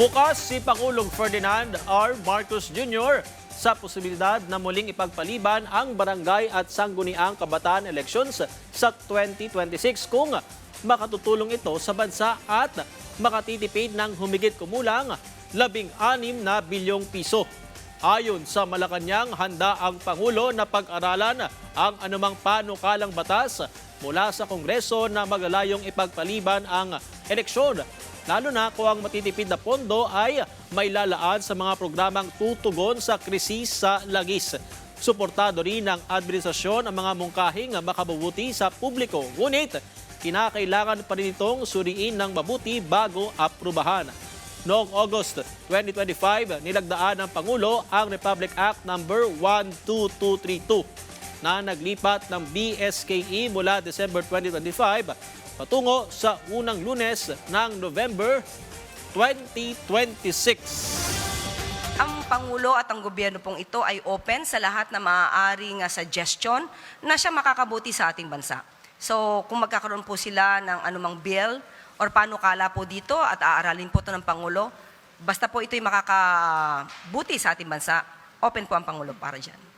Bukas si Pangulong Ferdinand R. Marcos Jr. sa posibilidad na muling ipagpaliban ang barangay at sangguniang kabataan elections sa 2026 kung makatutulong ito sa bansa at makatitipid ng humigit kumulang 16 na bilyong piso. Ayon sa Malacanang, handa ang Pangulo na pag-aralan ang anumang panukalang batas mula sa Kongreso na maglalayong ipagpaliban ang eleksyon, lalo na kung ang matitipid na pondo ay may lalaan sa mga programang tutugon sa krisis sa Lagis. Suportado rin ng administrasyon ang mga mungkahing makabubuti sa publiko, ngunit kinakailangan pa rin itong suriin ng mabuti bago aprubahan. Noong August 2025, nilagdaan ng Pangulo ang Republic Act No. 12232 na naglipat ng BSKE mula December 2025 patungo sa unang Lunes ng November 2026. Ang Pangulo at ang gobyerno pong ito ay open sa lahat na maaaring suggestion na siya makakabuti sa ating bansa. So kung magkakaroon po sila ng anumang bill or panukala po dito at aaralin po ito ng Pangulo, basta po ito'y makakabuti sa ating bansa, open po ang Pangulo para dyan.